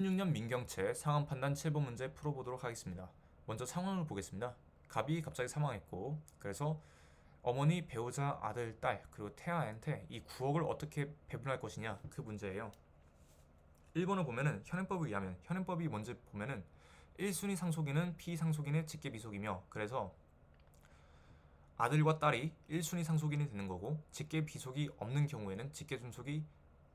16년 민경채 상황 판단 7번 문제 풀어보도록 하겠습니다. 먼저 상황을 보겠습니다. 갑이 갑자기 사망했고, 그래서 어머니, 배우자, 아들, 딸, 그리고 태아한테 이 9억을 어떻게 배분할 것이냐, 그 문제예요. 1번을 보면은 현행법에 의하면, 현행법이 뭔지 보면은 1순위 상속인은 피상속인의 직계비속이며, 그래서 아들과 딸이 1순위 상속인이 되는 거고, 직계비속이 없는 경우에는 직계존속이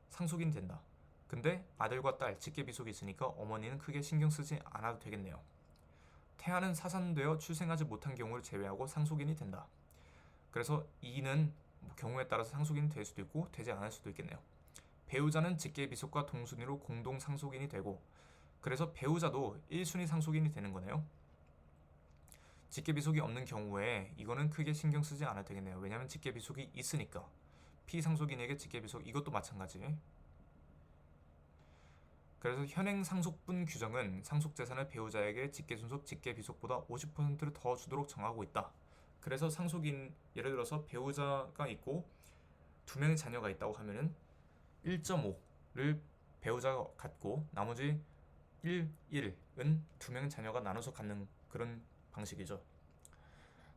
상속인이 된다. 근데 아들과 딸, 직계비속이 있으니까 어머니는 크게 신경 쓰지 않아도 되겠네요. 태아는 사산되어 출생하지 못한 경우를 제외하고 상속인이 된다. 그래서 이는 경우에 따라서 상속인이 될 수도 있고 되지 않을 수도 있겠네요. 배우자는 직계비속과 동순위로 공동 상속인이 되고, 그래서 배우자도 1순위 상속인이 되는 거네요. 직계비속이 없는 경우에 이거는 크게 신경 쓰지 않아도 되겠네요. 왜냐하면 직계비속이 있으니까. 피상속인에게 직계비속, 이것도 마찬가지. 그래서 현행 상속분 규정은 상속재산을 배우자에게 직계존속, 직계비속보다 50%를 더 주도록 정하고 있다. 그래서 상속인, 예를 들어서 배우자가 있고 2명의 자녀가 있다고 하면은 1.5를 배우자가 갖고 나머지 1은 2명의 자녀가 나눠서 갖는 그런 방식이죠.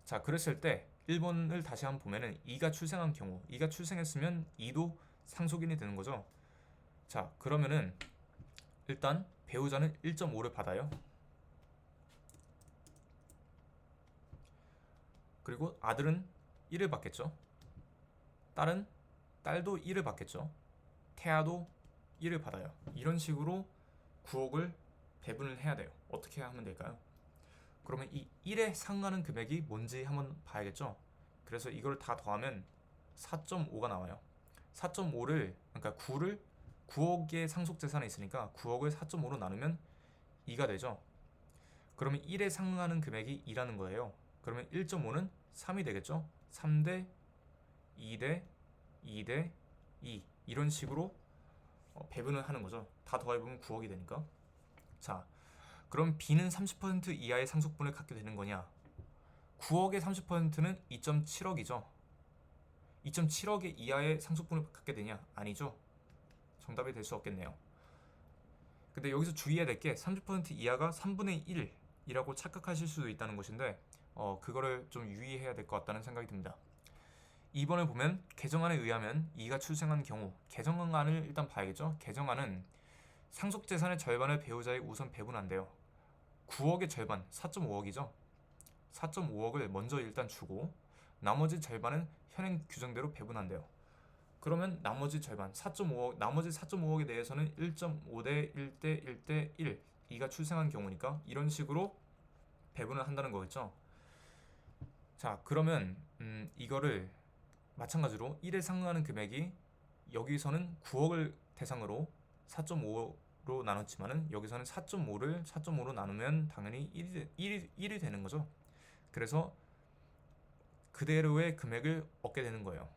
자, 그랬을 때 1번을 다시 한번 보면은 2가 출생한 경우, 2가 출생했으면 2도 상속인이 되는 거죠. 자, 그러면은 일단 배우자는 1.5를 받아요. 그리고 아들은 1을 받겠죠. 딸도 1을 받겠죠. 태아도 1을 받아요. 이런 식으로 9억을 배분을 해야 돼요. 어떻게 하면 될까요? 그러면 이 1에 상응하는 금액이 뭔지 한번 봐야겠죠. 그래서 이걸 다 더하면 4.5가 나와요. 4.5를, 그러니까 9억의 상속재산이 있으니까 9억을 4.5로 나누면 2가 되죠. 그러면 1에 상응하는 금액이 2라는 거예요. 그러면 1.5는 3이 되겠죠. 3대 2대 2대 2 이런 식으로 배분을 하는 거죠. 다 더해보면 9억이 되니까. 자, 그럼 B는 30% 이하의 상속분을 갖게 되는 거냐? 9억의 30%는 2.7억이죠. 2.7억의 이하의 상속분을 갖게 되냐? 아니죠. 정답이 될 수 없겠네요. 근데 여기서 주의해야 될 게 30% 이하가 3분의 1이라고 착각하실 수도 있다는 것인데 그거를 좀 유의해야 될 것 같다는 생각이 듭니다. 2번을 보면 개정안에 의하면 2가 출생한 경우, 개정안을 일단 봐야겠죠. 개정안은 상속재산의 절반을 배우자에게 우선 배분한대요. 9억의 절반, 4.5억이죠. 4.5억을 먼저 일단 주고 나머지 절반은 현행 규정대로 배분한대요. 그러면 나머지 절반 4.5억, 나머지 4.5억에 대해서는 1.5대 1대 1대 1, 2가 출생한 경우니까 이런 식으로 배분을 한다는 거겠죠. 자, 그러면 이거를 마찬가지로 1에 상응하는 금액이 여기서는 9억을 대상으로 4.5로 나눴지만은 여기서는 4.5로 나누면 당연히 1이 되는 거죠. 그래서 그대로의 금액을 얻게 되는 거예요.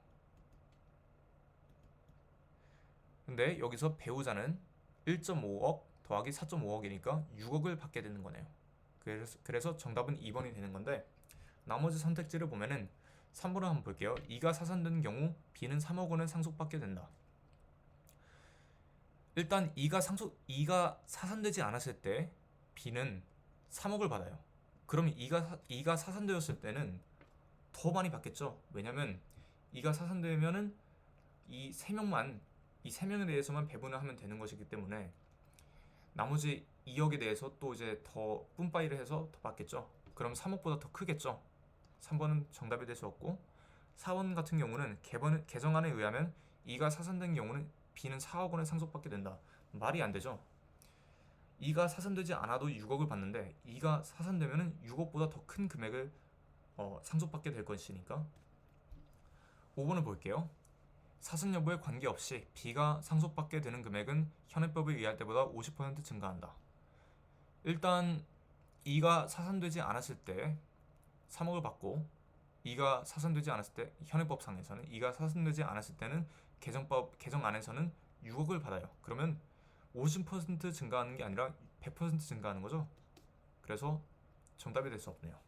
근데 여기서 배우자는 1.5억 더하기 4.5억이니까 6억을 받게 되는 거네요. 그래서 정답은 2번이 되는 건데, 나머지 선택지를 보면은 3번을 한번 볼게요. 2가 사산되는 경우 B는 3억 원을 상속받게 된다. 일단 2가 사산되지 않았을 때 B는 3억을 받아요. 그러면 2가 사산되었을 때는 더 많이 받겠죠. 왜냐면 2가 사산되면은 이 3명에 대해서만 배분을 하면 되는 것이기 때문에 나머지 2억에 대해서 또 이제 더 뿜빠이를 해서 더 받겠죠. 그럼 3억보다 더 크겠죠. 3번은 정답이 될 수 없고, 4번 같은 경우는 개정안에 의하면 2가 사산된 경우는 B는 4억 원을 상속받게 된다. 말이 안 되죠. 2가 사산되지 않아도 6억을 받는데 2가 사산되면 6억보다 더 큰 금액을 상속받게 될 것이니까. 5번을 볼게요. 사선 여부에 관계없이 B가 상속받게 되는 금액은 현행법에 의할 때보다 50% 증가한다. 일단 2가 사산되지 않았을 때 3억을 받고, 2가 사산되지 않았을 때 현행법상에서는 2가 사산되지 않았을 때는 개정안에서는 6억을 받아요. 그러면 50% 증가하는 게 아니라 100% 증가하는 거죠. 그래서 정답이 될 수 없네요.